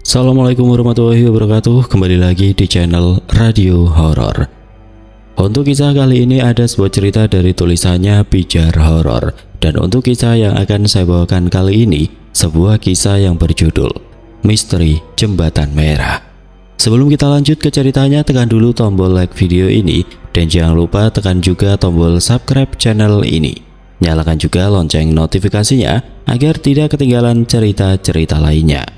Assalamualaikum warahmatullahi wabarakatuh. Kembali lagi di channel Radio Horor. Untuk kisah kali ini ada sebuah cerita dari tulisannya Pijar Horor. Dan untuk kisah yang akan saya bawakan kali ini, sebuah kisah yang berjudul Misteri Jembatan Merah. Sebelum kita lanjut ke ceritanya, tekan dulu tombol like video ini dan jangan lupa tekan juga tombol subscribe channel ini. Nyalakan juga lonceng notifikasinya agar tidak ketinggalan cerita-cerita lainnya.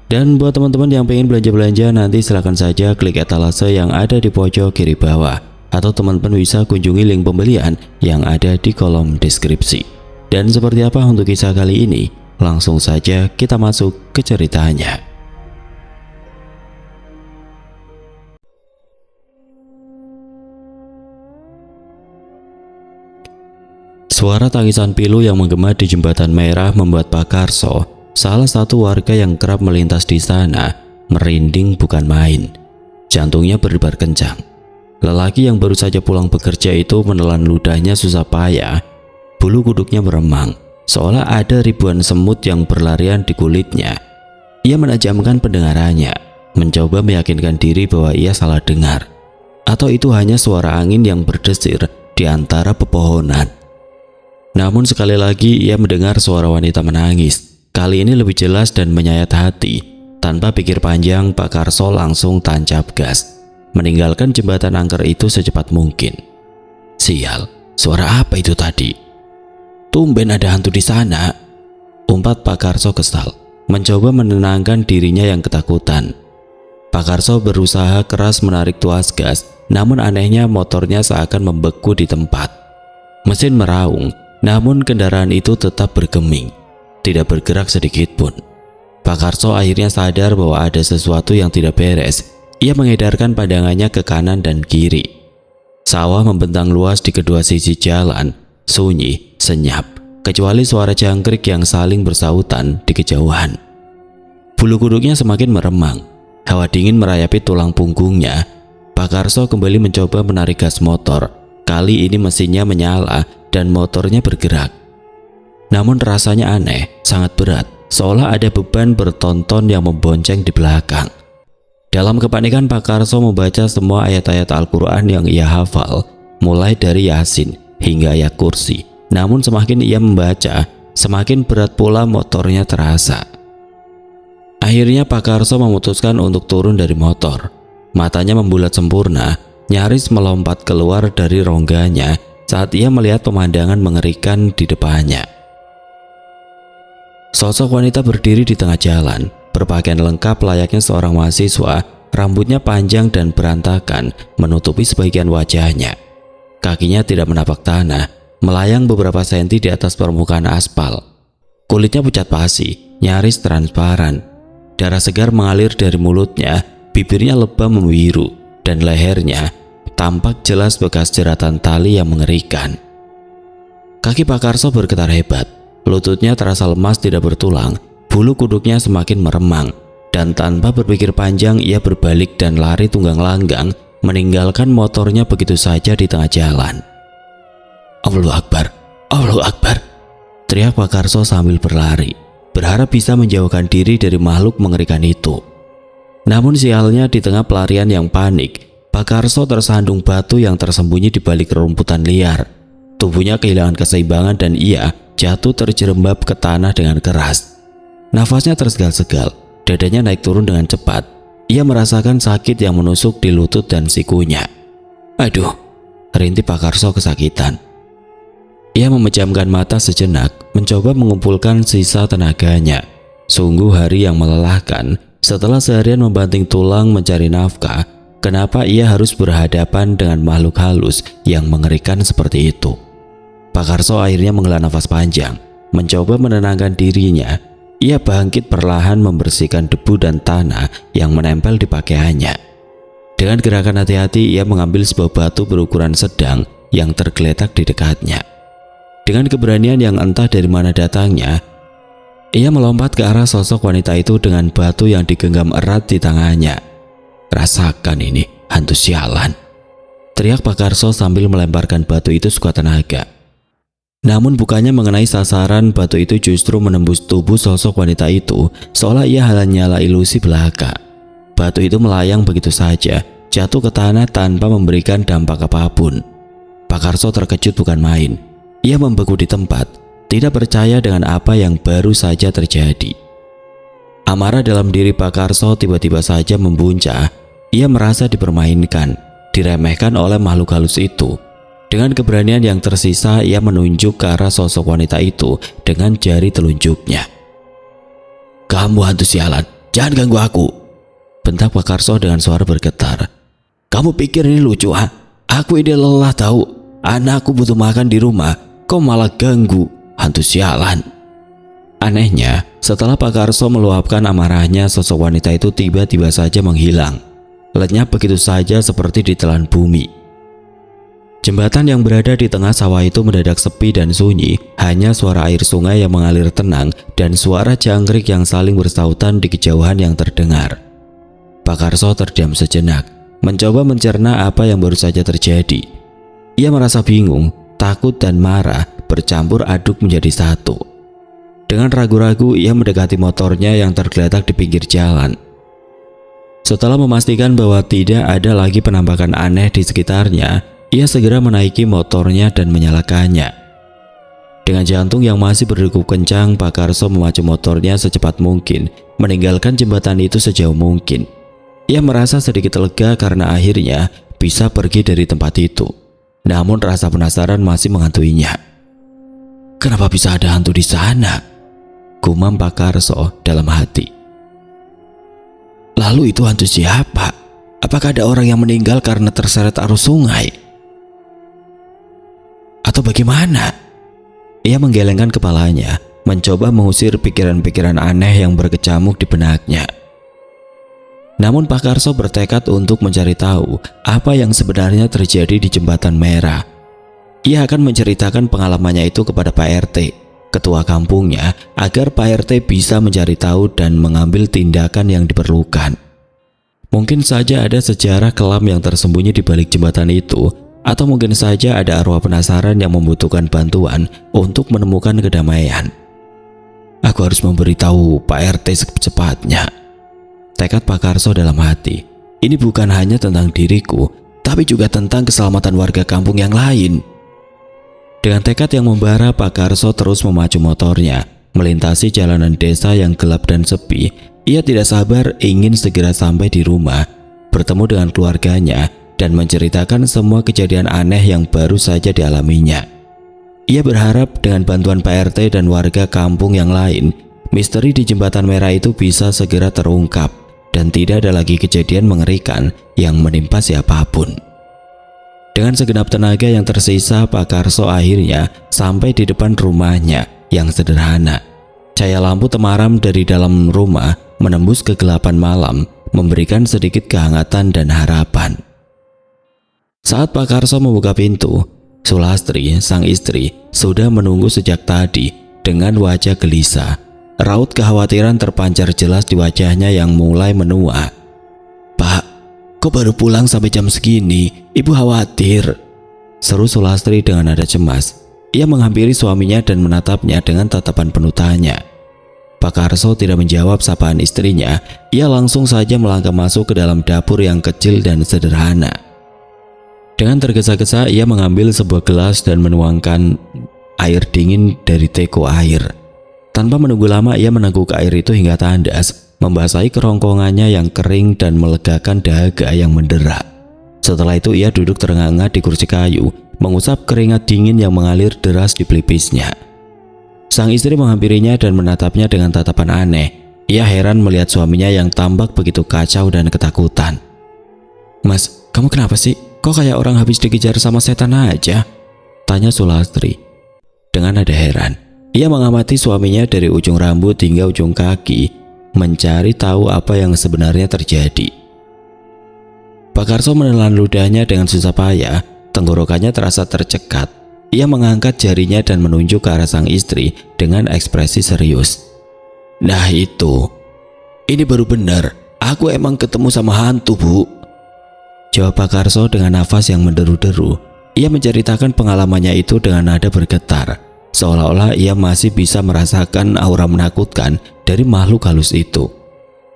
Dan buat teman-teman yang pengen belanja-belanja, nanti silahkan saja klik etalase yang ada di pojok kiri bawah, atau teman-teman bisa kunjungi link pembelian yang ada di kolom deskripsi. Dan seperti apa untuk kisah kali ini? Langsung saja kita masuk ke ceritanya. Suara tangisan pilu yang menggema di Jembatan Merah membuat Pak Karso, salah satu warga yang kerap melintas di sana, merinding bukan main. Jantungnya berdebar kencang. Lelaki yang baru saja pulang bekerja itu menelan ludahnya susah payah. Bulu kuduknya meremang, seolah ada ribuan semut yang berlarian di kulitnya. Ia menajamkan pendengarannya, mencoba meyakinkan diri bahwa ia salah dengar. Atau itu hanya suara angin yang berdesir di antara pepohonan. Namun sekali lagi ia mendengar suara wanita menangis. Kali ini lebih jelas dan menyayat hati. Tanpa pikir panjang, Pak Karso langsung tancap gas, meninggalkan jembatan angker itu secepat mungkin. Sial, suara apa itu tadi? Tumben ada hantu di sana, umpat Pak Karso kesal, mencoba menenangkan dirinya yang ketakutan. Pak Karso berusaha keras menarik tuas gas, namun anehnya motornya seakan membeku di tempat. Mesin meraung, namun kendaraan itu tetap bergeming, tidak bergerak sedikit pun. Pak Karso akhirnya sadar bahwa ada sesuatu yang tidak beres. Ia mengedarkan pandangannya ke kanan dan kiri. Sawah membentang luas di kedua sisi jalan, sunyi, senyap, kecuali suara jangkrik yang saling bersautan di kejauhan. Bulu kuduknya semakin meremang, hawa dingin merayapi tulang punggungnya. Pak Karso kembali mencoba menarik gas motor. Kali ini mesinnya menyala dan motornya bergerak. Namun rasanya aneh, sangat berat, seolah ada beban bertonton yang membonceng di belakang. Dalam kepanikan, Pak Karso membaca semua ayat-ayat Al-Quran yang ia hafal, mulai dari Yasin hingga ayat kursi. Namun semakin ia membaca, semakin berat pula motornya terasa. Akhirnya Pak Karso memutuskan untuk turun dari motor. Matanya membulat sempurna, nyaris melompat keluar dari rongganya saat ia melihat pemandangan mengerikan di depannya. Sosok wanita berdiri di tengah jalan, berpakaian lengkap layaknya seorang mahasiswa, rambutnya panjang dan berantakan menutupi sebagian wajahnya. Kakinya tidak menapak tanah, melayang beberapa senti di atas permukaan aspal. Kulitnya pucat pasi, nyaris transparan. Darah segar mengalir dari mulutnya, bibirnya lebam membiru, dan lehernya tampak jelas bekas jeratan tali yang mengerikan. Kaki Pak Karso bergetar hebat. Lututnya terasa lemas tidak bertulang, bulu kuduknya semakin meremang, dan tanpa berpikir panjang ia berbalik dan lari tunggang langgang, meninggalkan motornya begitu saja di tengah jalan. Allahu Akbar, Allahu Akbar, teriak Pak Karso sambil berlari, berharap bisa menjauhkan diri dari makhluk mengerikan itu. Namun sialnya, di tengah pelarian yang panik, Pak Karso tersandung batu yang tersembunyi di balik rerumputan liar. Tubuhnya kehilangan keseimbangan dan ia jatuh terjerembab ke tanah dengan keras. Nafasnya tersegal-segal, dadanya naik turun dengan cepat. Ia merasakan sakit yang menusuk di lutut dan sikunya. Aduh, rintih Pak Karso kesakitan. Ia memejamkan mata sejenak, mencoba mengumpulkan sisa tenaganya. Sungguh hari yang melelahkan. Setelah seharian membanting tulang mencari nafkah, kenapa ia harus berhadapan dengan makhluk halus yang mengerikan seperti itu? Pak Karso akhirnya menghela nafas panjang, mencoba menenangkan dirinya. Ia bangkit perlahan membersihkan debu dan tanah yang menempel di pakaiannya. Dengan gerakan hati-hati ia mengambil sebuah batu berukuran sedang yang tergeletak di dekatnya. Dengan keberanian yang entah dari mana datangnya, ia melompat ke arah sosok wanita itu dengan batu yang digenggam erat di tangannya. Rasakan ini, hantu sialan, teriak Pak Karso sambil melemparkan batu itu sekuat tenaga. Namun bukannya mengenai sasaran, batu itu justru menembus tubuh sosok wanita itu, seolah ia hanyalah ilusi belaka. Batu itu melayang begitu saja, jatuh ke tanah tanpa memberikan dampak apapun. Pak Karso terkejut bukan main. Ia membeku di tempat, tidak percaya dengan apa yang baru saja terjadi. Amarah dalam diri Pak Karso tiba-tiba saja membuncah. Ia merasa dipermainkan, diremehkan oleh makhluk halus itu. Dengan keberanian yang tersisa, ia menunjuk ke arah sosok wanita itu dengan jari telunjuknya. "Kamu hantu sialan, jangan ganggu aku!" bentak Pak Karso dengan suara bergetar. "Kamu pikir ini lucu, ha? Aku ini lelah tahu. Anakku butuh makan di rumah, kau malah ganggu, hantu sialan!" Anehnya, setelah Pak Karso meluapkan amarahnya, sosok wanita itu tiba-tiba saja menghilang. Lenyap begitu saja seperti ditelan bumi. Jembatan yang berada di tengah sawah itu mendadak sepi dan sunyi, hanya suara air sungai yang mengalir tenang dan suara jangkrik yang saling bersautan di kejauhan yang terdengar. Pak Karso terdiam sejenak, mencoba mencerna apa yang baru saja terjadi. Ia merasa bingung, takut dan marah bercampur aduk menjadi satu. Dengan ragu-ragu ia mendekati motornya yang tergeletak di pinggir jalan. Setelah memastikan bahwa tidak ada lagi penampakan aneh di sekitarnya, ia segera menaiki motornya dan menyalakannya. Dengan jantung yang masih berdegup kencang, Pak Karso memacu motornya secepat mungkin, meninggalkan jembatan itu sejauh mungkin. Ia merasa sedikit lega karena akhirnya bisa pergi dari tempat itu. Namun rasa penasaran masih menghantuinya. "Kenapa bisa ada hantu di sana?" gumam Pak Karso dalam hati. "Lalu itu hantu siapa? Apakah ada orang yang meninggal karena terseret arus sungai? Atau bagaimana?" Ia menggelengkan kepalanya, mencoba mengusir pikiran-pikiran aneh yang berkecamuk di benaknya. Namun Pak Karso bertekad untuk mencari tahu apa yang sebenarnya terjadi di Jembatan Merah. Ia akan menceritakan pengalamannya itu kepada Pak RT, ketua kampungnya, agar Pak RT bisa mencari tahu dan mengambil tindakan yang diperlukan. Mungkin saja ada sejarah kelam yang tersembunyi di balik jembatan itu, atau mungkin saja ada arwah penasaran yang membutuhkan bantuan untuk menemukan kedamaian. "Aku harus memberitahu Pak RT secepatnya," tekad Pak Karso dalam hati. "Ini bukan hanya tentang diriku, tapi juga tentang keselamatan warga kampung yang lain." Dengan tekad yang membara, Pak Karso terus memacu motornya, melintasi jalanan desa yang gelap dan sepi. Ia tidak sabar ingin segera sampai di rumah, bertemu dengan keluarganya, dan menceritakan semua kejadian aneh yang baru saja dialaminya. Ia berharap dengan bantuan Pak RT dan warga kampung yang lain, misteri di Jembatan Merah itu bisa segera terungkap dan tidak ada lagi kejadian mengerikan yang menimpa siapapun. Dengan segenap tenaga yang tersisa, Pak Karso akhirnya sampai di depan rumahnya yang sederhana. Cahaya lampu temaram dari dalam rumah menembus kegelapan malam, memberikan sedikit kehangatan dan harapan. Saat Pak Karso membuka pintu, Sulastri, sang istri, sudah menunggu sejak tadi dengan wajah gelisah. Raut kekhawatiran terpancar jelas di wajahnya yang mulai menua. "Pak, kok baru pulang sampai jam segini? Ibu khawatir," seru Sulastri dengan nada cemas. Ia menghampiri suaminya dan menatapnya dengan tatapan penuh tanya. Pak Karso tidak menjawab sapaan istrinya. Ia langsung saja melangkah masuk ke dalam dapur yang kecil dan sederhana. Dengan tergesa-gesa ia mengambil sebuah gelas dan menuangkan air dingin dari teko air. Tanpa menunggu lama ia meneguk air itu hingga tandas, membasahi kerongkongannya yang kering dan melegakan dahaga yang mendera. Setelah itu ia duduk terengah-engah di kursi kayu, mengusap keringat dingin yang mengalir deras di pelipisnya. Sang istri menghampirinya dan menatapnya dengan tatapan aneh. Ia heran melihat suaminya yang tampak begitu kacau dan ketakutan. "Mas, kamu kenapa sih? Kok kayak orang habis dikejar sama setan aja?" tanya Sulastri. Dengan nada heran, ia mengamati suaminya dari ujung rambut hingga ujung kaki, mencari tahu apa yang sebenarnya terjadi. Pak Karso menelan ludahnya dengan susah payah, tenggorokannya terasa tercekat. Ia mengangkat jarinya dan menunjuk ke arah sang istri dengan ekspresi serius. "Nah itu, ini baru benar, aku emang ketemu sama hantu, Bu," jawab Pak Karso dengan nafas yang menderu-deru. Ia menceritakan pengalamannya itu dengan nada bergetar. seolah-olah ia masih bisa merasakan aura menakutkan dari makhluk halus itu.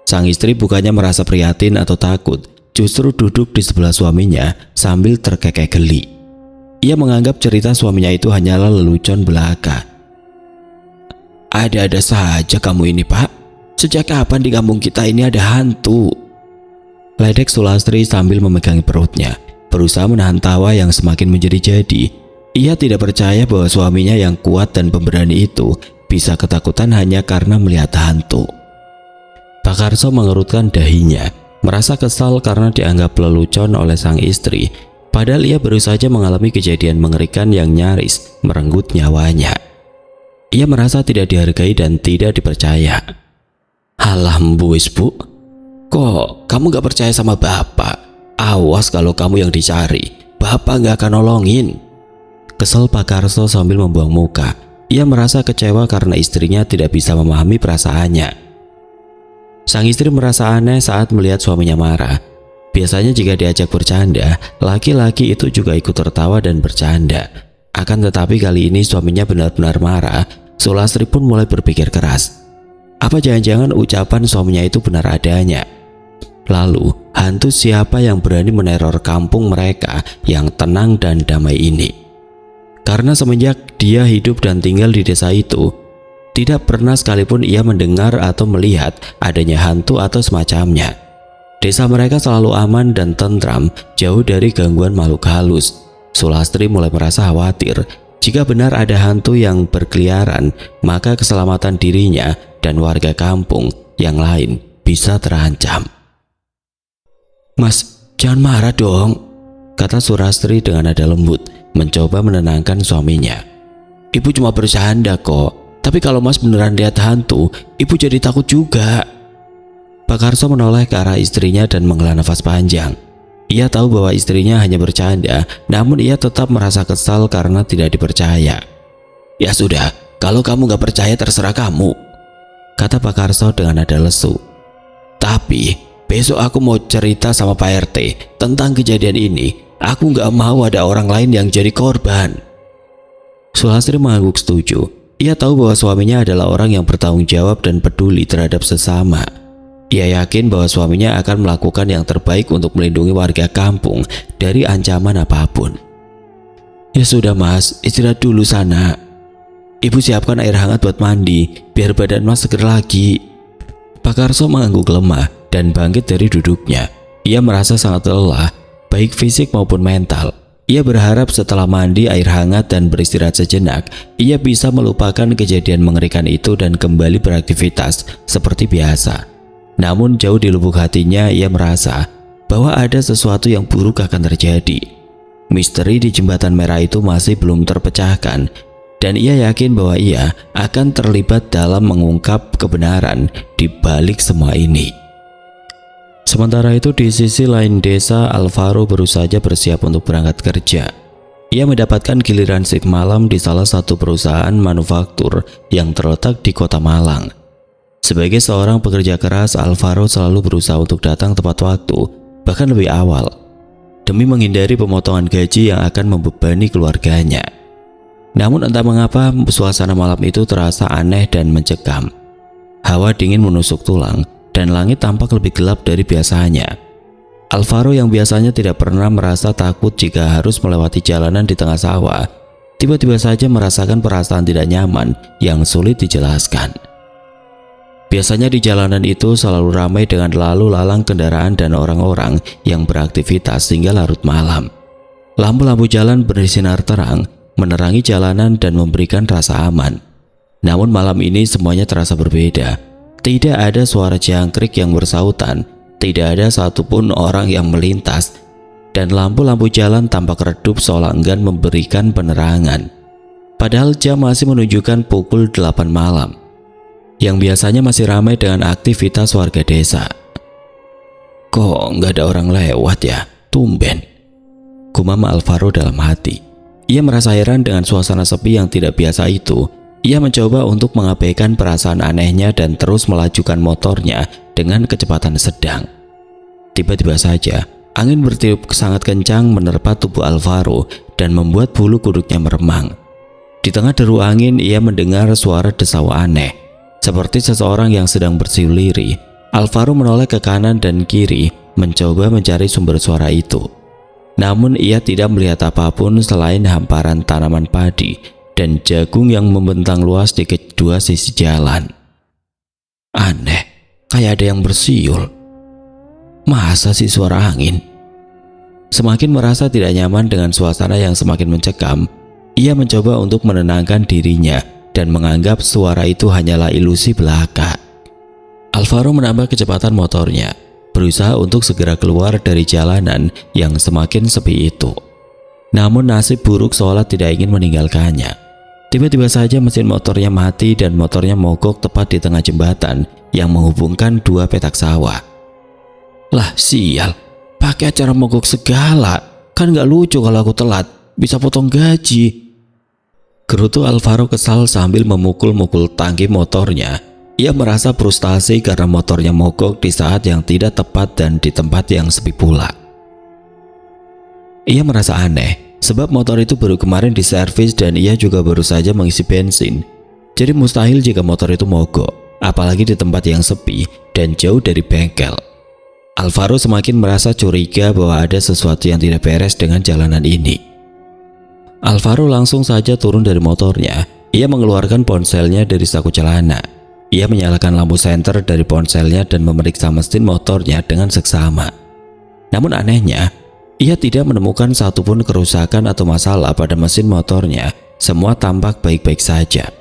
Sang istri bukannya merasa prihatin atau takut, justru duduk di sebelah suaminya sambil terkekeh geli. Ia menganggap cerita suaminya itu hanyalah lelucon belaka. "Ada-ada saja kamu ini, Pak. Sejak kapan di kampung kita ini ada hantu?" Ledek Sulastri sambil memegangi perutnya, berusaha menahan tawa yang semakin menjadi-jadi. Ia tidak percaya bahwa suaminya yang kuat dan pemberani itu bisa ketakutan hanya karena melihat hantu. Pak Karso mengerutkan dahinya, merasa kesal karena dianggap lelucon oleh sang istri, padahal ia baru saja mengalami kejadian mengerikan yang nyaris merenggut nyawanya. Ia merasa tidak dihargai dan tidak dipercaya. "Halah mbuis, Bu. Kok kamu gak percaya sama Bapak? Awas kalau kamu yang dicari, Bapak gak akan nolongin." Kesal Pak Karso sambil membuang muka. Ia merasa kecewa karena istrinya tidak bisa memahami perasaannya. Sang istri merasa aneh saat melihat suaminya marah. Biasanya jika diajak bercanda, laki-laki itu juga ikut tertawa dan bercanda. Akan tetapi kali ini suaminya benar-benar marah. Sulastri pun mulai berpikir keras. Apa jangan-jangan ucapan suaminya itu benar adanya? Lalu, hantu siapa yang berani meneror kampung mereka yang tenang dan damai ini? Karena semenjak dia hidup dan tinggal di desa itu, tidak pernah sekalipun ia mendengar atau melihat adanya hantu atau semacamnya. Desa mereka selalu aman dan tentram, jauh dari gangguan makhluk halus. Sulastri mulai merasa khawatir. Jika benar ada hantu yang berkeliaran, maka keselamatan dirinya dan warga kampung yang lain bisa terancam. "Mas, jangan marah dong," kata Sulastri dengan nada lembut, mencoba menenangkan suaminya. "Ibu cuma bercanda kok, tapi kalau Mas beneran lihat hantu, Ibu jadi takut juga." Pak Karso menoleh ke arah istrinya dan menghela nafas panjang. Ia tahu bahwa istrinya hanya bercanda, namun ia tetap merasa kesal karena tidak dipercaya. "Ya sudah, kalau kamu gak percaya terserah kamu," kata Pak Karso dengan nada lesu. "Tapi besok aku mau cerita sama Pak RT tentang kejadian ini. Aku gak mau ada orang lain yang jadi korban." Sulastri mengangguk setuju. Ia tahu bahwa suaminya adalah orang yang bertanggung jawab dan peduli terhadap sesama. Ia yakin bahwa suaminya akan melakukan yang terbaik untuk melindungi warga kampung dari ancaman apapun. "Ya sudah Mas, istirahat dulu sana. Ibu siapkan air hangat buat mandi, biar badan Mas seger lagi." Pak Karso mengangguk lemah dan bangkit dari duduknya. Ia merasa sangat lelah, baik fisik maupun mental. Ia berharap setelah mandi air hangat dan beristirahat sejenak, ia bisa melupakan kejadian mengerikan itu dan kembali beraktivitas seperti biasa. Namun jauh di lubuk hatinya ia merasa bahwa ada sesuatu yang buruk akan terjadi. Misteri di jembatan merah itu masih belum terpecahkan, dan ia yakin bahwa ia akan terlibat dalam mengungkap kebenaran di balik semua ini. Sementara itu di sisi lain desa, Alvaro baru saja bersiap untuk berangkat kerja. Ia mendapatkan giliran shift malam di salah satu perusahaan manufaktur yang terletak di kota Malang. Sebagai seorang pekerja keras, Alvaro selalu berusaha untuk datang tepat waktu, bahkan lebih awal, demi menghindari pemotongan gaji yang akan membebani keluarganya. Namun entah mengapa suasana malam itu terasa aneh dan mencekam. Hawa dingin menusuk tulang dan langit tampak lebih gelap dari biasanya. Alvaro yang biasanya tidak pernah merasa takut jika harus melewati jalanan di tengah sawah, tiba-tiba saja merasakan perasaan tidak nyaman yang sulit dijelaskan. Biasanya di jalanan itu selalu ramai dengan lalu lalang kendaraan dan orang-orang yang beraktivitas hingga larut malam. Lampu-lampu jalan bersinar terang, menerangi jalanan dan memberikan rasa aman. Namun malam ini semuanya terasa berbeda. Tidak ada suara jangkrik yang bersautan, tidak ada satupun orang yang melintas, dan lampu-lampu jalan tampak redup seolah enggan memberikan penerangan. Padahal jam masih menunjukkan pukul 8 malam, yang biasanya masih ramai dengan aktivitas warga desa. "Kok nggak ada orang lewat ya? Tumben," gumam Alvaro dalam hati. Ia merasa heran dengan suasana sepi yang tidak biasa itu. Ia mencoba untuk mengabaikan perasaan anehnya dan terus melajukan motornya dengan kecepatan sedang. Tiba-tiba saja, angin bertiup sangat kencang menerpa tubuh Alvaro dan membuat bulu kuduknya meremang. Di tengah deru angin, ia mendengar suara desau aneh, seperti seseorang yang sedang bersiul lirih. Alvaro menoleh ke kanan dan kiri, mencoba mencari sumber suara itu. Namun ia tidak melihat apapun selain hamparan tanaman padi dan jagung yang membentang luas di kedua sisi jalan. Aneh, kayak ada yang bersiul. Masa sih suara angin? Semakin merasa tidak nyaman dengan suasana yang semakin mencekam, ia mencoba untuk menenangkan dirinya dan menganggap suara itu hanyalah ilusi belaka. Alvaro menambah kecepatan motornya, berusaha untuk segera keluar dari jalanan yang semakin sepi itu. Namun nasib buruk seolah tidak ingin meninggalkannya. Tiba-tiba saja mesin motornya mati dan motornya mogok tepat di tengah jembatan yang menghubungkan dua petak sawah. Lah sial, pakai acara mogok segala, kan gak lucu kalau aku telat, bisa potong gaji. Gerutu Alvaro kesal sambil memukul-mukul tangki motornya. Ia merasa frustasi karena motornya mogok di saat yang tidak tepat dan di tempat yang sepi pula. Ia merasa aneh, sebab motor itu baru kemarin diservis dan ia juga baru saja mengisi bensin. Jadi mustahil jika motor itu mogok, apalagi di tempat yang sepi dan jauh dari bengkel. Alvaro semakin merasa curiga bahwa ada sesuatu yang tidak beres dengan jalanan ini. Alvaro langsung saja turun dari motornya. Ia mengeluarkan ponselnya dari saku celana. Ia menyalakan lampu senter dari ponselnya dan memeriksa mesin motornya dengan seksama. Namun anehnya, ia tidak menemukan satupun kerusakan atau masalah pada mesin motornya. Semua tampak baik-baik saja.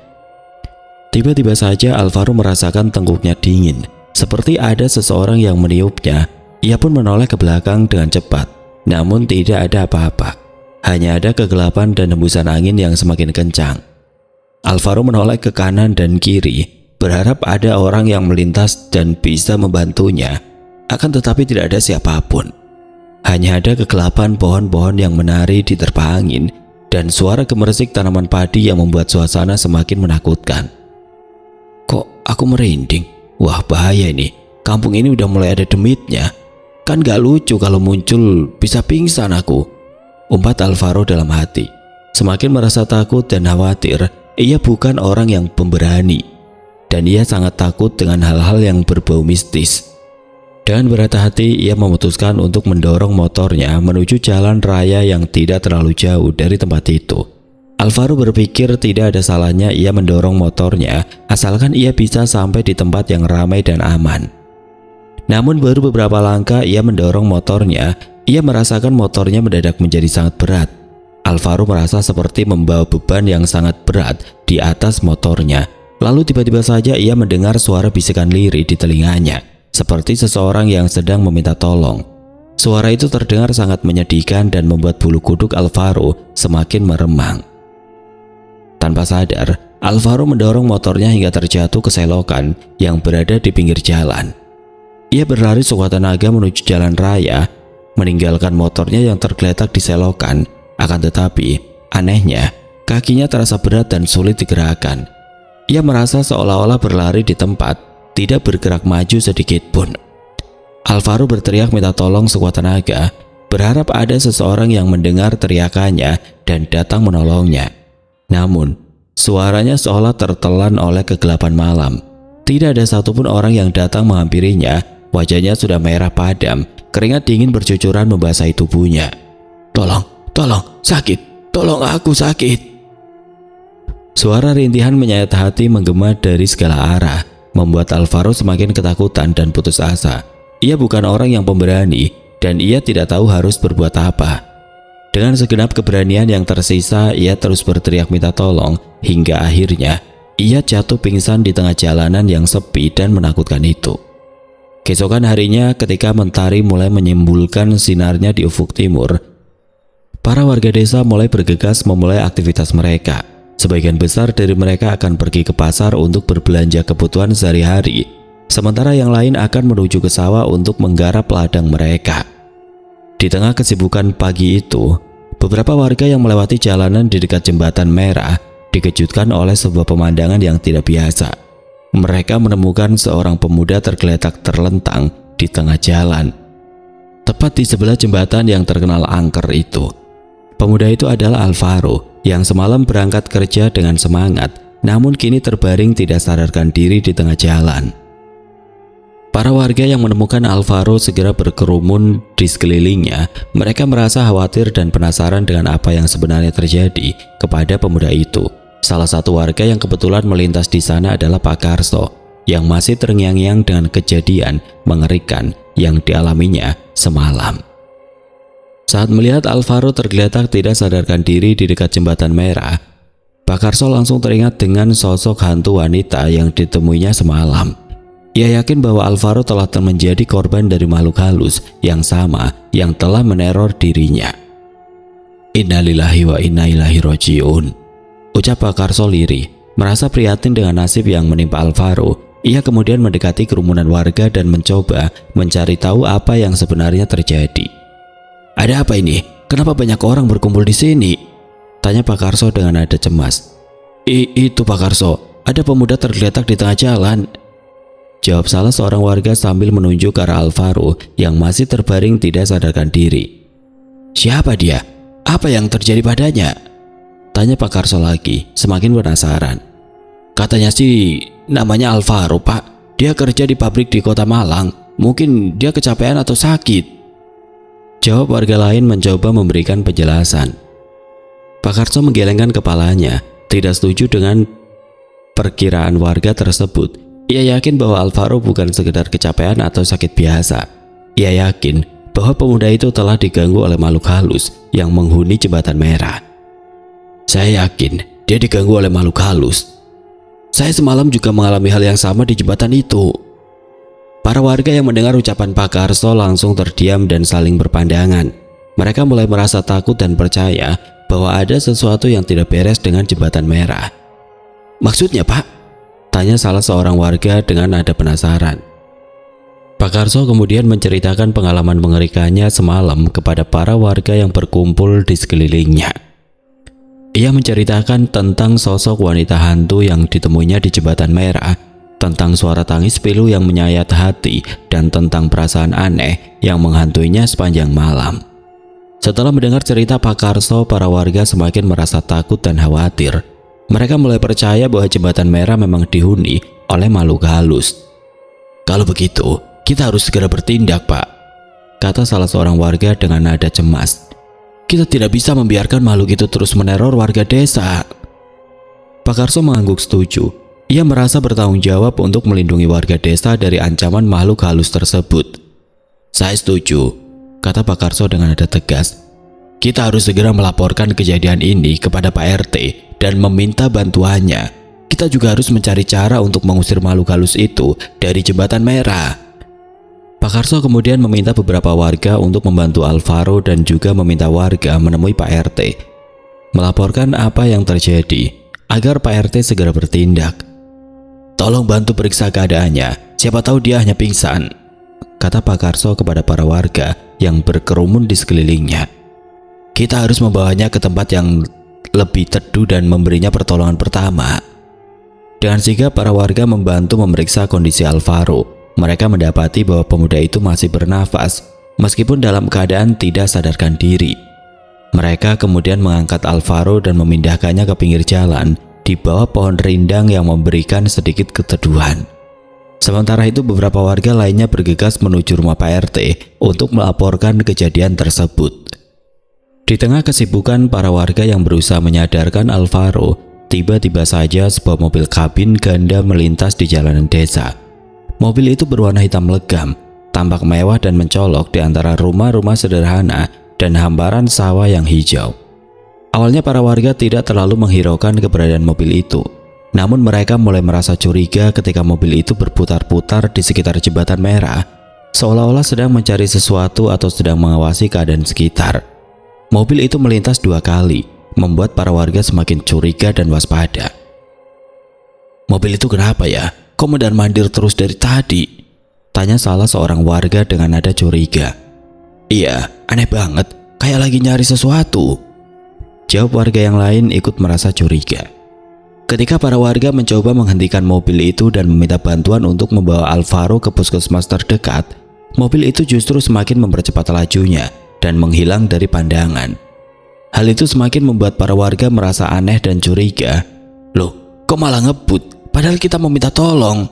Tiba-tiba saja Alvaro merasakan tengkuknya dingin, seperti ada seseorang yang meniupnya. Ia pun menoleh ke belakang dengan cepat, namun tidak ada apa-apa. Hanya ada kegelapan dan hembusan angin yang semakin kencang. Alvaro menoleh ke kanan dan kiri, berharap ada orang yang melintas dan bisa membantunya. Akan tetapi tidak ada siapapun. Hanya ada kegelapan pohon-pohon yang menari di terpa angin dan suara gemersik tanaman padi yang membuat suasana semakin menakutkan. Kok aku merinding? Wah bahaya ini, kampung ini udah mulai ada demitnya. Kan gak lucu kalau muncul, bisa pingsan aku, umpat Alvaro dalam hati. Semakin merasa takut dan khawatir, ia bukan orang yang pemberani, dan ia sangat takut dengan hal-hal yang berbau mistis. Dengan berat hati, ia memutuskan untuk mendorong motornya menuju jalan raya yang tidak terlalu jauh dari tempat itu. Alvaro berpikir tidak ada salahnya ia mendorong motornya, asalkan ia bisa sampai di tempat yang ramai dan aman. Namun baru beberapa langkah ia mendorong motornya, ia merasakan motornya mendadak menjadi sangat berat. Alvaro merasa seperti membawa beban yang sangat berat di atas motornya. Lalu tiba-tiba saja ia mendengar suara bisikan lirih di telinganya, seperti seseorang yang sedang meminta tolong. Suara itu terdengar sangat menyedihkan dan membuat bulu kuduk Alvaro semakin meremang. Tanpa sadar, Alvaro mendorong motornya hingga terjatuh ke selokan yang berada di pinggir jalan. Ia berlari sekuat tenaga menuju jalan raya, meninggalkan motornya yang tergeletak di selokan. Akan tetapi, anehnya, kakinya terasa berat dan sulit digerakkan. Ia merasa seolah-olah berlari di tempat, tidak bergerak maju sedikit pun. Alvaro berteriak minta tolong sekuat tenaga, berharap ada seseorang yang mendengar teriakannya dan datang menolongnya. Namun, suaranya seolah tertelan oleh kegelapan malam. Tidak ada satupun orang yang datang menghampirinya. Wajahnya sudah merah padam, keringat dingin bercucuran membasahi tubuhnya. Tolong, tolong, sakit, tolong aku sakit. Suara rintihan menyayat hati menggema dari segala arah, membuat Alvaro semakin ketakutan dan putus asa. Ia bukan orang yang pemberani, dan ia tidak tahu harus berbuat apa. Dengan segenap keberanian yang tersisa, ia terus berteriak minta tolong, hingga akhirnya ia jatuh pingsan di tengah jalanan yang sepi dan menakutkan itu. Keesokan harinya, ketika mentari mulai menyembulkan sinarnya di ufuk timur, para warga desa mulai bergegas memulai aktivitas mereka. Sebagian besar dari mereka akan pergi ke pasar untuk berbelanja kebutuhan sehari-hari, sementara yang lain akan menuju ke sawah untuk menggarap ladang mereka. Di tengah kesibukan pagi itu, beberapa warga yang melewati jalanan di dekat jembatan merah dikejutkan oleh sebuah pemandangan yang tidak biasa. Mereka menemukan seorang pemuda tergeletak terlentang di tengah jalan, tepat di sebelah jembatan yang terkenal angker itu. Pemuda itu adalah Alvaro, yang semalam berangkat kerja dengan semangat, namun kini terbaring tidak sadarkan diri di tengah jalan. Para warga yang menemukan Alvaro segera berkerumun di sekelilingnya. Mereka merasa khawatir dan penasaran dengan apa yang sebenarnya terjadi kepada pemuda itu. Salah satu warga yang kebetulan melintas di sana adalah Pak Karso, yang masih terngiang-ngiang dengan kejadian mengerikan yang dialaminya semalam. Saat melihat Alvaro tergeletak tidak sadarkan diri di dekat jembatan merah, Pak Karso langsung teringat dengan sosok hantu wanita yang ditemuinya semalam. Ia yakin bahwa Alvaro telah menjadi korban dari makhluk halus yang sama yang telah meneror dirinya. Innalillahi wa inna ilaihi rajiun, ucap Pak Karso lirih. Merasa prihatin dengan nasib yang menimpa Alvaro, ia kemudian mendekati kerumunan warga dan mencoba mencari tahu apa yang sebenarnya terjadi. Ada apa ini? Kenapa banyak orang berkumpul di sini? Tanya Pak Karso dengan nada cemas. Itu Pak Karso, ada pemuda tergeletak di tengah jalan, jawab salah seorang warga sambil menunjuk ke arah Alvaro yang masih terbaring tidak sadarkan diri. Siapa dia? Apa yang terjadi padanya? Tanya Pak Karso lagi, semakin penasaran. Katanya sih namanya Alvaro, Pak. Dia kerja di pabrik di kota Malang. Mungkin dia kecapean atau sakit, jawab warga lain mencoba memberikan penjelasan. Pak Karso menggelengkan kepalanya, tidak setuju dengan perkiraan warga tersebut. Ia yakin bahwa Alvaro bukan sekedar kecapean atau sakit biasa. Ia yakin bahwa pemuda itu telah diganggu oleh makhluk halus yang menghuni jembatan merah. Saya yakin dia diganggu oleh makhluk halus. Saya semalam juga mengalami hal yang sama di jembatan itu. Para warga yang mendengar ucapan Pak Karso langsung terdiam dan saling berpandangan. Mereka mulai merasa takut dan percaya bahwa ada sesuatu yang tidak beres dengan jembatan merah. Maksudnya, Pak? Tanya salah seorang warga dengan nada penasaran. Pak Karso kemudian menceritakan pengalaman mengerikannya semalam kepada para warga yang berkumpul di sekelilingnya. Ia menceritakan tentang sosok wanita hantu yang ditemuinya di jembatan merah, tentang suara tangis pilu yang menyayat hati, dan tentang perasaan aneh yang menghantuinya sepanjang malam. Setelah mendengar cerita Pak Karso, para warga semakin merasa takut dan khawatir. Mereka mulai percaya bahwa jembatan merah memang dihuni oleh makhluk halus. Kalau begitu, kita harus segera bertindak, Pak, kata salah seorang warga dengan nada cemas. Kita tidak bisa membiarkan makhluk itu terus meneror warga desa. Pak Karso mengangguk setuju. Ia merasa bertanggung jawab untuk melindungi warga desa dari ancaman makhluk halus tersebut. Saya setuju, kata Pak Karso dengan nada tegas. Kita harus segera melaporkan kejadian ini kepada Pak RT dan meminta bantuannya. Kita juga harus mencari cara untuk mengusir makhluk halus itu dari jembatan merah. Pak Karso kemudian meminta beberapa warga untuk membantu Alvaro dan juga meminta warga menemui Pak RT, melaporkan apa yang terjadi agar Pak RT segera bertindak. Tolong bantu periksa keadaannya, siapa tahu dia hanya pingsan, kata Pak Karso kepada para warga yang berkerumun di sekelilingnya. Kita harus membawanya ke tempat yang lebih teduh dan memberinya pertolongan pertama. Dengan sigap para warga membantu memeriksa kondisi Alvaro. Mereka mendapati bahwa pemuda itu masih bernafas meskipun dalam keadaan tidak sadarkan diri. Mereka kemudian mengangkat Alvaro dan memindahkannya ke pinggir jalan di bawah pohon rindang yang memberikan sedikit keteduhan. Sementara itu beberapa warga lainnya bergegas menuju rumah Pak RT untuk melaporkan kejadian tersebut. Di tengah kesibukan para warga yang berusaha menyadarkan Alvaro, tiba-tiba saja sebuah mobil kabin ganda melintas di jalanan desa. Mobil itu berwarna hitam legam, tampak mewah dan mencolok di antara rumah-rumah sederhana dan hamparan sawah yang hijau. Awalnya para warga tidak terlalu menghiraukan keberadaan mobil itu. Namun mereka mulai merasa curiga ketika mobil itu berputar-putar di sekitar jembatan merah, seolah-olah sedang mencari sesuatu atau sedang mengawasi keadaan sekitar. Mobil itu melintas 2 kali, membuat para warga semakin curiga dan waspada. Mobil itu kenapa ya? Kok mondar-mandir terus dari tadi? Tanya salah seorang warga dengan nada curiga. Iya, aneh banget, kayak lagi nyari sesuatu, jawab warga yang lain ikut merasa curiga. Ketika para warga mencoba menghentikan mobil itu dan meminta bantuan untuk membawa Alvaro ke puskesmas terdekat, mobil itu justru semakin mempercepat lajunya dan menghilang dari pandangan. Hal itu semakin membuat para warga merasa aneh dan curiga. "Loh, kok malah ngebut? Padahal kita meminta tolong,"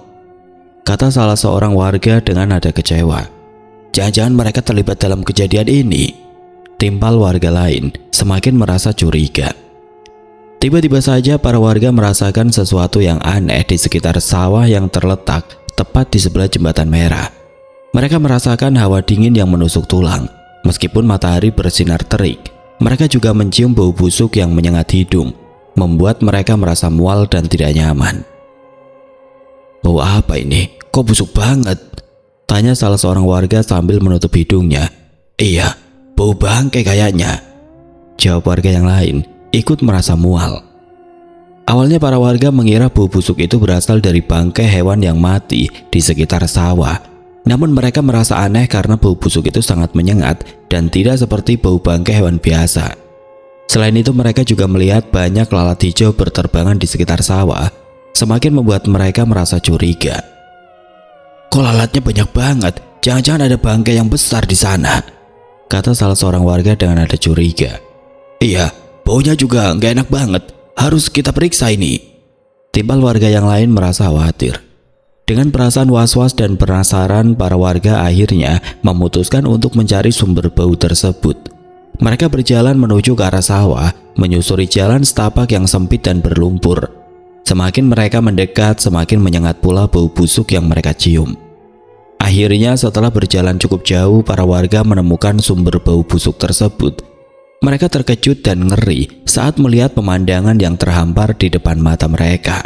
kata salah seorang warga dengan nada kecewa. "Jangan-jangan mereka terlibat dalam kejadian ini," timpal warga lain semakin merasa curiga. Tiba-tiba saja para warga merasakan sesuatu yang aneh di sekitar sawah yang terletak tepat di sebelah jembatan merah. Mereka merasakan hawa dingin yang menusuk tulang. Meskipun matahari bersinar terik, mereka juga mencium bau busuk yang menyengat hidung, membuat mereka merasa mual dan tidak nyaman. "Bau apa ini? Kok busuk banget?" tanya salah seorang warga sambil menutup hidungnya. "Iya, bau bangkai kayaknya," jawab warga yang lain, ikut merasa mual. Awalnya para warga mengira bau busuk itu berasal dari bangkai hewan yang mati di sekitar sawah. Namun mereka merasa aneh karena bau busuk itu sangat menyengat dan tidak seperti bau bangkai hewan biasa. Selain itu mereka juga melihat banyak lalat hijau berterbangan di sekitar sawah, semakin membuat mereka merasa curiga. "Kok lalatnya banyak banget? Jangan-jangan ada bangkai yang besar di sana," kata salah seorang warga dengan nada curiga. "Iya, baunya juga nggak enak banget. Harus kita periksa ini," timbal warga yang lain merasa khawatir. Dengan perasaan was-was dan penasaran, para warga akhirnya memutuskan untuk mencari sumber bau tersebut. Mereka berjalan menuju ke arah sawah, menyusuri jalan setapak yang sempit dan berlumpur. Semakin mereka mendekat, semakin menyengat pula bau busuk yang mereka cium. Akhirnya setelah berjalan cukup jauh, para warga menemukan sumber bau busuk tersebut. Mereka terkejut dan ngeri saat melihat pemandangan yang terhampar di depan mata mereka.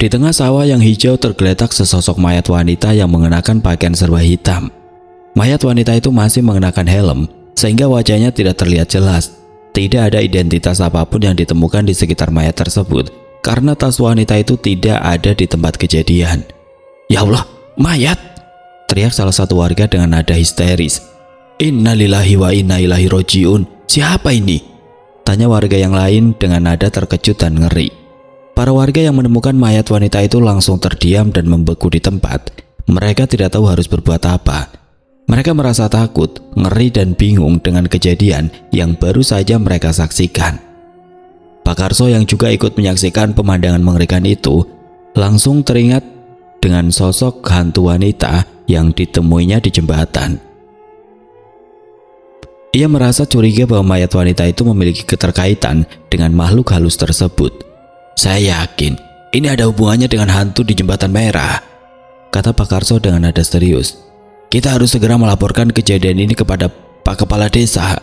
Di tengah sawah yang hijau tergeletak sesosok mayat wanita yang mengenakan pakaian serba hitam. Mayat wanita itu masih mengenakan helm, sehingga wajahnya tidak terlihat jelas. Tidak ada identitas apapun yang ditemukan di sekitar mayat tersebut, karena tas wanita itu tidak ada di tempat kejadian. "Ya Allah, mayat!" teriak salah satu warga dengan nada histeris. "Innalillahi wa inna ilaihi rojiun. Siapa ini?" tanya warga yang lain dengan nada terkejut dan ngeri. Para warga yang menemukan mayat wanita itu langsung terdiam dan membeku di tempat. Mereka tidak tahu harus berbuat apa. Mereka merasa takut, ngeri dan bingung dengan kejadian yang baru saja mereka saksikan. Pak Karso yang juga ikut menyaksikan pemandangan mengerikan itu langsung teringat dengan sosok hantu wanita yang ditemuinya di jembatan. Ia merasa curiga bahwa mayat wanita itu memiliki keterkaitan dengan makhluk halus tersebut. "Saya yakin ini ada hubungannya dengan hantu di jembatan merah," kata Pak Karso dengan nada serius. "Kita harus segera melaporkan kejadian ini kepada Pak Kepala Desa."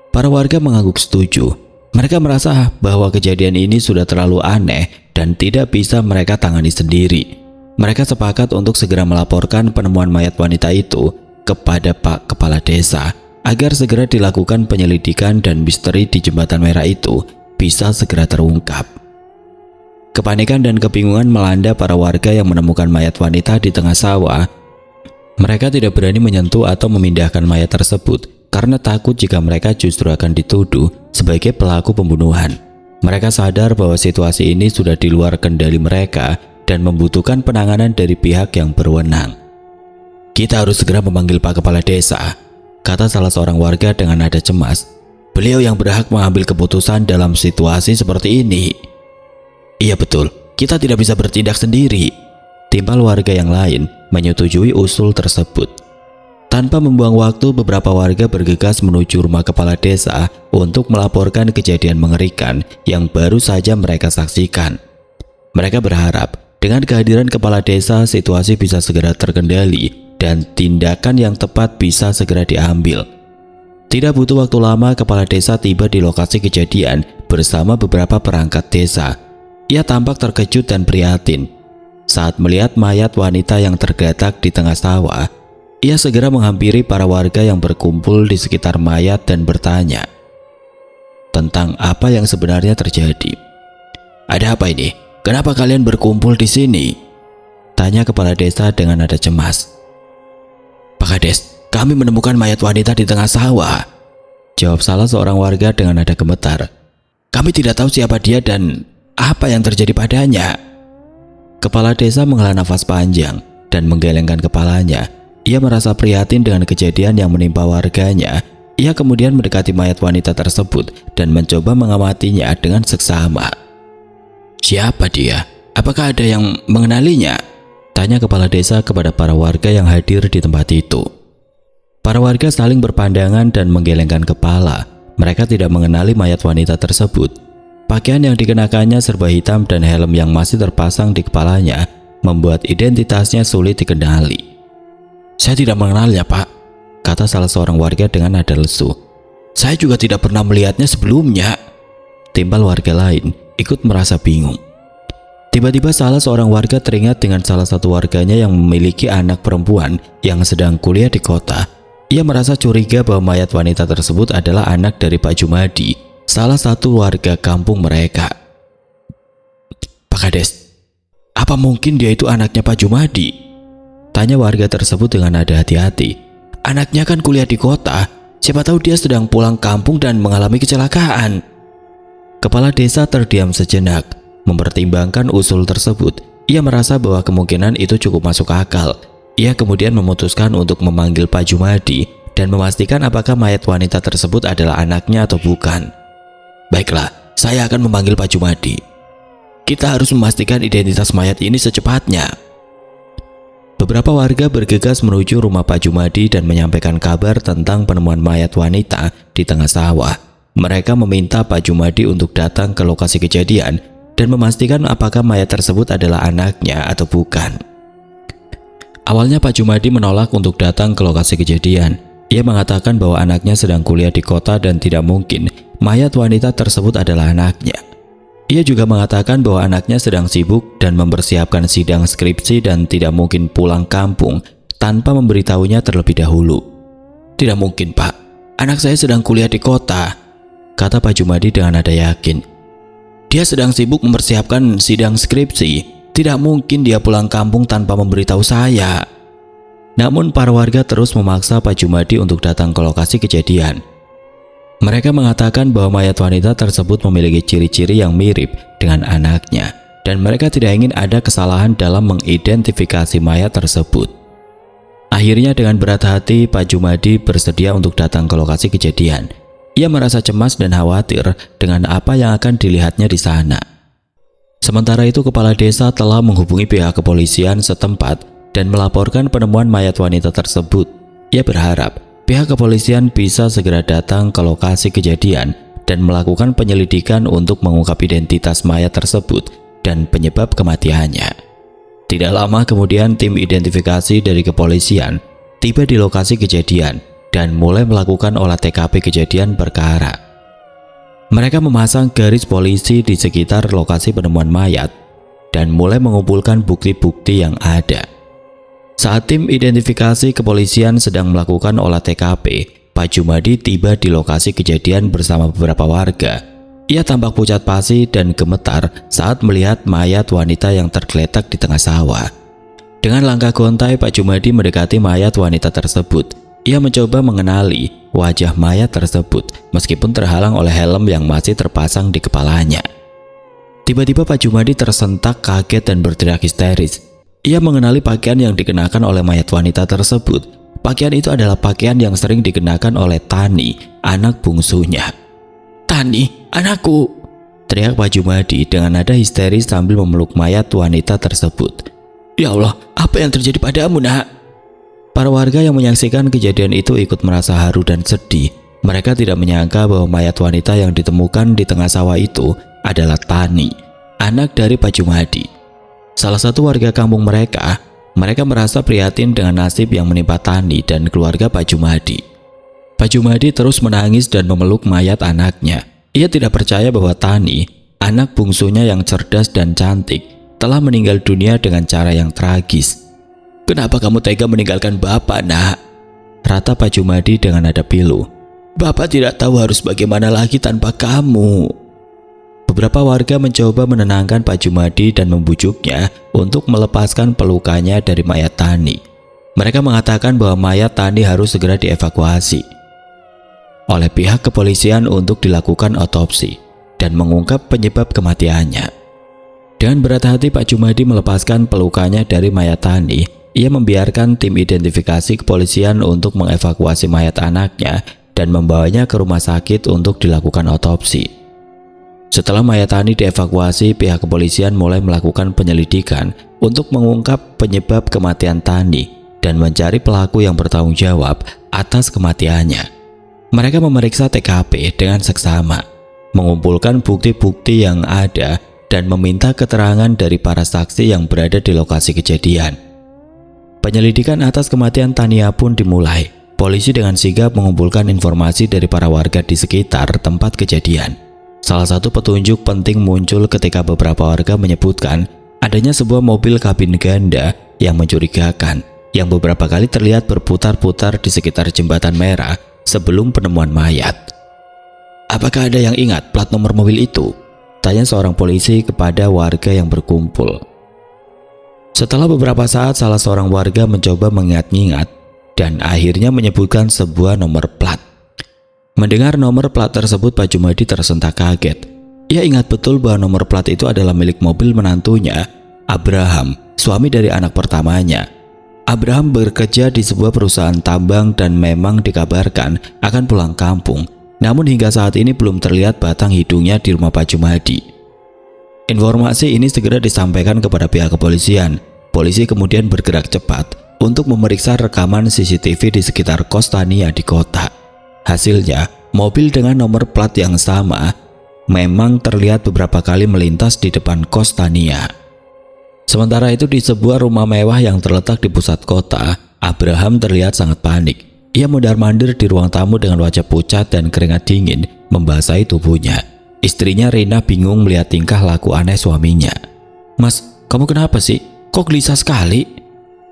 Para warga mengangguk setuju. Mereka merasa bahwa kejadian ini sudah terlalu aneh dan tidak bisa mereka tangani sendiri. Mereka sepakat untuk segera melaporkan penemuan mayat wanita itu kepada Pak Kepala Desa agar segera dilakukan penyelidikan dan misteri di jembatan merah itu bisa segera terungkap. Kepanikan dan kebingungan melanda para warga yang menemukan mayat wanita di tengah sawah. Mereka tidak berani menyentuh atau memindahkan mayat tersebut karena takut jika mereka justru akan dituduh sebagai pelaku pembunuhan. Mereka sadar bahwa situasi ini sudah di luar kendali mereka dan membutuhkan penanganan dari pihak yang berwenang. "Kita harus segera memanggil Pak Kepala Desa," kata salah seorang warga dengan nada cemas. "Beliau yang berhak mengambil keputusan dalam situasi seperti ini." "Iya betul, kita tidak bisa bertindak sendiri," timbal warga yang lain menyetujui usul tersebut. Tanpa membuang waktu, beberapa warga bergegas menuju rumah kepala desa untuk melaporkan kejadian mengerikan yang baru saja mereka saksikan. Mereka berharap dengan kehadiran kepala desa, situasi bisa segera terkendali dan tindakan yang tepat bisa segera diambil. Tidak butuh waktu lama, kepala desa tiba di lokasi kejadian bersama beberapa perangkat desa. Ia tampak terkejut dan prihatin. Saat melihat mayat wanita yang tergeletak di tengah sawah, ia segera menghampiri para warga yang berkumpul di sekitar mayat dan bertanya tentang apa yang sebenarnya terjadi. "Ada apa ini? Kenapa kalian berkumpul di sini?" tanya kepala desa dengan nada cemas. "Pak Kades, kami menemukan mayat wanita di tengah sawah," jawab salah seorang warga dengan nada gemetar. "Kami tidak tahu siapa dia dan apa yang terjadi padanya." Kepala desa menghela nafas panjang dan menggelengkan kepalanya. Ia merasa prihatin dengan kejadian yang menimpa warganya Ia kemudian mendekati mayat wanita tersebut dan mencoba mengamatinya dengan seksama. "Siapa dia? Apakah ada yang mengenalinya?" tanya kepala desa kepada para warga yang hadir di tempat itu. Para warga saling berpandangan dan menggelengkan kepala. Mereka tidak mengenali mayat wanita tersebut. Pakaian yang dikenakannya serba hitam dan helm yang masih terpasang di kepalanya membuat identitasnya sulit dikenali. "Saya tidak mengenalnya, Pak," kata salah seorang warga dengan nada lesu. "Saya juga tidak pernah melihatnya sebelumnya," timbal warga lain ikut merasa bingung. Tiba-tiba salah seorang warga teringat dengan salah satu warganya yang memiliki anak perempuan yang sedang kuliah di kota. Ia merasa curiga bahwa mayat wanita tersebut adalah anak dari Pak Jumadi, salah satu warga kampung mereka. "Pak Kades, apa mungkin dia itu anaknya Pak Jumadi?" tanya warga tersebut dengan nada hati-hati. "Anaknya kan kuliah di kota, siapa tahu dia sedang pulang kampung dan mengalami kecelakaan." Kepala desa terdiam sejenak, mempertimbangkan usul tersebut. Ia merasa bahwa kemungkinan itu cukup masuk akal. Ia kemudian memutuskan untuk memanggil Pak Jumadi dan memastikan apakah mayat wanita tersebut adalah anaknya atau bukan. "Baiklah, saya akan memanggil Pak Jumadi. Kita harus memastikan identitas mayat ini secepatnya." Beberapa warga bergegas menuju rumah Pak Jumadi dan menyampaikan kabar tentang penemuan mayat wanita di tengah sawah. Mereka meminta Pak Jumadi untuk datang ke lokasi kejadian dan memastikan apakah mayat tersebut adalah anaknya atau bukan. Awalnya Pak Jumadi menolak untuk datang ke lokasi kejadian. Ia mengatakan bahwa anaknya sedang kuliah di kota dan tidak mungkin mayat wanita tersebut adalah anaknya. Ia juga mengatakan bahwa anaknya sedang sibuk dan mempersiapkan sidang skripsi dan tidak mungkin pulang kampung tanpa memberitahunya terlebih dahulu. "Tidak mungkin, Pak. Anak saya sedang kuliah di kota," kata Pak Jumadi dengan nada yakin. "Dia sedang sibuk mempersiapkan sidang skripsi. Tidak mungkin dia pulang kampung tanpa memberitahu saya." Namun para warga terus memaksa Pak Jumadi untuk datang ke lokasi kejadian. Mereka mengatakan bahwa mayat wanita tersebut memiliki ciri-ciri yang mirip dengan anaknya dan mereka tidak ingin ada kesalahan dalam mengidentifikasi mayat tersebut. Akhirnya dengan berat hati Pak Jumadi bersedia untuk datang ke lokasi kejadian. Ia merasa cemas dan khawatir dengan apa yang akan dilihatnya di sana. Sementara itu kepala desa telah menghubungi pihak kepolisian setempat dan melaporkan penemuan mayat wanita tersebut. Ia berharap pihak kepolisian bisa segera datang ke lokasi kejadian dan melakukan penyelidikan untuk mengungkap identitas mayat tersebut dan penyebab kematiannya. Tidak lama kemudian tim identifikasi dari kepolisian tiba di lokasi kejadian dan mulai melakukan olah TKP kejadian perkara. Mereka memasang garis polisi di sekitar lokasi penemuan mayat dan mulai mengumpulkan bukti-bukti yang ada. Saat tim identifikasi kepolisian sedang melakukan olah TKP, Pak Jumadi tiba di lokasi kejadian bersama beberapa warga. Ia tampak pucat pasi dan gemetar saat melihat mayat wanita yang tergeletak di tengah sawah. Dengan langkah gontai, Pak Jumadi mendekati mayat wanita tersebut. Ia mencoba mengenali wajah mayat tersebut meskipun terhalang oleh helm yang masih terpasang di kepalanya. Tiba-tiba Pak Jumadi tersentak kaget dan berteriak histeris. Ia mengenali pakaian yang dikenakan oleh mayat wanita tersebut. Pakaian itu adalah pakaian yang sering dikenakan oleh Tani, anak bungsunya. "Tani, anakku!" teriak Pak Jumadi dengan nada histeris sambil memeluk mayat wanita tersebut. "Ya Allah, apa yang terjadi padamu, Nak?" Para warga yang menyaksikan kejadian itu ikut merasa haru dan sedih. Mereka tidak menyangka bahwa mayat wanita yang ditemukan di tengah sawah itu adalah Tani, anak dari Pak Jumadi. Salah satu warga kampung mereka merasa prihatin dengan nasib yang menimpa Tani dan keluarga Pak Jumadi. Pak Jumadi terus menangis dan memeluk mayat anaknya. Ia tidak percaya bahwa Tani, anak bungsunya yang cerdas dan cantik, telah meninggal dunia dengan cara yang tragis. "Kenapa kamu tega meninggalkan Bapak, Nak?" rata Pak Jumadi dengan nada pilu. "Bapak tidak tahu harus bagaimana lagi tanpa kamu." Beberapa warga mencoba menenangkan Pak Jumadi dan membujuknya untuk melepaskan pelukannya dari mayat Tani. Mereka mengatakan bahwa mayat Tani harus segera dievakuasi oleh pihak kepolisian untuk dilakukan otopsi dan mengungkap penyebab kematiannya. Dengan berat hati Pak Jumadi melepaskan pelukannya dari mayat Tani. Ia membiarkan tim identifikasi kepolisian untuk mengevakuasi mayat anaknya dan membawanya ke rumah sakit untuk dilakukan otopsi. Setelah mayat Tani dievakuasi, pihak kepolisian mulai melakukan penyelidikan untuk mengungkap penyebab kematian Tani dan mencari pelaku yang bertanggung jawab atas kematiannya. Mereka memeriksa TKP dengan seksama, mengumpulkan bukti-bukti yang ada dan meminta keterangan dari para saksi yang berada di lokasi kejadian. Penyelidikan atas kematian Tania pun dimulai. Polisi dengan sigap mengumpulkan informasi dari para warga di sekitar tempat kejadian. Salah satu petunjuk penting muncul ketika beberapa warga menyebutkan adanya sebuah mobil kabin ganda yang mencurigakan, yang beberapa kali terlihat berputar-putar di sekitar jembatan merah sebelum penemuan mayat. "Apakah ada yang ingat plat nomor mobil itu?" tanya seorang polisi kepada warga yang berkumpul. Setelah beberapa saat, salah seorang warga mencoba mengingat-ingat dan akhirnya menyebutkan sebuah nomor plat. Mendengar nomor plat tersebut, Pak Jumadi tersentak kaget. Ia ingat betul bahwa nomor plat itu adalah milik mobil menantunya, Abraham, suami dari anak pertamanya. Abraham bekerja di sebuah perusahaan tambang dan memang dikabarkan akan pulang kampung. Namun hingga saat ini belum terlihat batang hidungnya di rumah Pak Jumadi. Informasi ini segera disampaikan kepada pihak kepolisian. Polisi kemudian bergerak cepat untuk memeriksa rekaman CCTV di sekitar kos Tania di kota. Hasilnya, mobil dengan nomor plat yang sama memang terlihat beberapa kali melintas di depan kos Tania. Sementara itu, di sebuah rumah mewah yang terletak di pusat kota, Abraham terlihat sangat panik. Ia mondar-mandir di ruang tamu dengan wajah pucat dan keringat dingin membasahi tubuhnya. Istrinya Rina bingung melihat tingkah laku aneh suaminya. "Mas, kamu kenapa sih? Kok gelisah sekali?"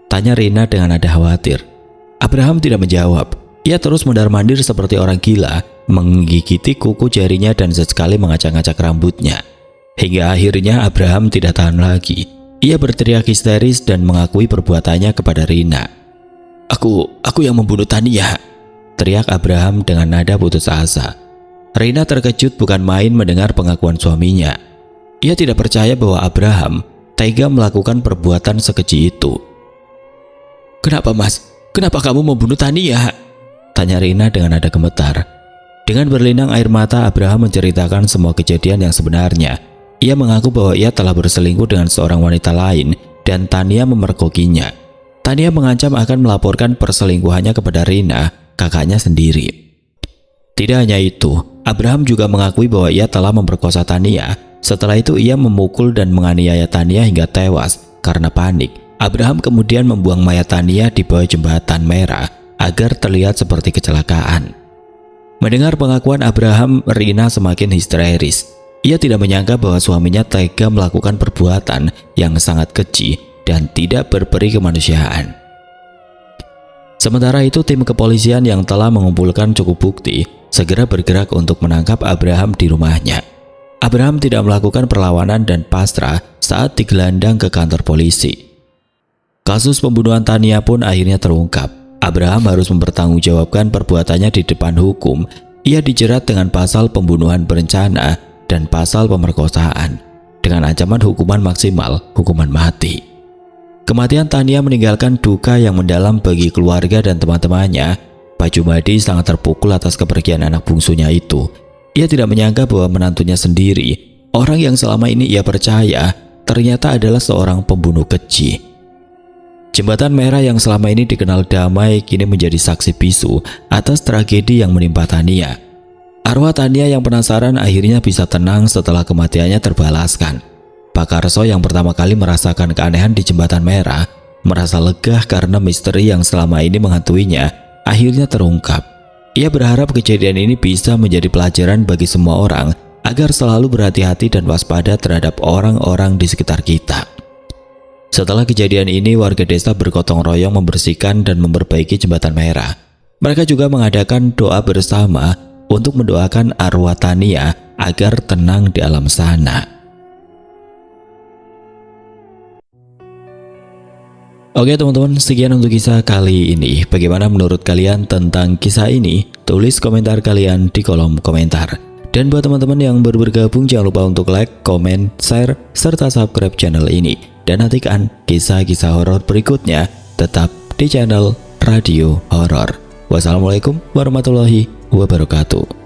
tanya Rina dengan nada khawatir. Abraham tidak menjawab. Ia terus mondar-mandir seperti orang gila, menggigiti kuku jarinya dan sesekali mengacak-ngacak rambutnya. Hingga akhirnya Abraham tidak tahan lagi. Ia berteriak histeris dan mengakui perbuatannya kepada Rina. Aku yang membunuh Tania," teriak Abraham dengan nada putus asa. Rina terkejut bukan main mendengar pengakuan suaminya. Ia tidak percaya bahwa Abraham tega melakukan perbuatan sekeji itu. "Kenapa, Mas? Kenapa kamu membunuh Tania?" tanya Rina dengan nada gemetar. Dengan berlinang air mata, Abraham menceritakan semua kejadian yang sebenarnya. Ia mengaku bahwa ia telah berselingkuh dengan seorang wanita lain dan Tania memergokinya. Tania mengancam akan melaporkan perselingkuhannya kepada Rina, kakaknya sendiri. Tidak hanya itu, Abraham juga mengakui bahwa ia telah memperkosa Tania. Setelah itu ia memukul dan menganiaya Tania hingga tewas. Karena panik, Abraham kemudian membuang mayat Tania di bawah jembatan merah agar terlihat seperti kecelakaan. Mendengar pengakuan Abraham, Rina semakin histeris. Ia tidak menyangka bahwa suaminya tega melakukan perbuatan yang sangat keji dan tidak berperi kemanusiaan. Sementara itu, tim kepolisian yang telah mengumpulkan cukup bukti segera bergerak untuk menangkap Abraham di rumahnya. Abraham tidak melakukan perlawanan dan pasrah saat digelandang ke kantor polisi. Kasus pembunuhan Tania pun akhirnya terungkap. Abraham harus mempertanggungjawabkan perbuatannya di depan hukum. Ia dijerat dengan pasal pembunuhan berencana dan pasal pemerkosaan dengan ancaman hukuman maksimal, hukuman mati. Kematian Tania meninggalkan duka yang mendalam bagi keluarga dan teman-temannya. Pak Jumadi sangat terpukul atas kepergian anak bungsunya itu. Ia tidak menyangka bahwa menantunya sendiri, orang yang selama ini ia percaya, ternyata adalah seorang pembunuh keji. Jembatan merah yang selama ini dikenal damai kini menjadi saksi bisu atas tragedi yang menimpa Tania. Arwah Tania yang penasaran akhirnya bisa tenang setelah kematiannya terbalaskan. Pak Karso yang pertama kali merasakan keanehan di jembatan merah merasa lega karena misteri yang selama ini menghantuinya akhirnya terungkap. Ia berharap kejadian ini bisa menjadi pelajaran bagi semua orang agar selalu berhati-hati dan waspada terhadap orang-orang di sekitar kita. Setelah kejadian ini, warga desa bergotong royong membersihkan dan memperbaiki jembatan merah. Mereka juga mengadakan doa bersama untuk mendoakan arwah Tania agar tenang di alam sana. Oke teman-teman, sekian untuk kisah kali ini. Bagaimana menurut kalian tentang kisah ini? Tulis komentar kalian di kolom komentar. Dan buat teman-teman yang baru bergabung, jangan lupa untuk like, komen, share, serta subscribe channel ini. Dan nantikan kisah-kisah horor berikutnya tetap di channel Radio Horor. Wassalamualaikum warahmatullahi wabarakatuh.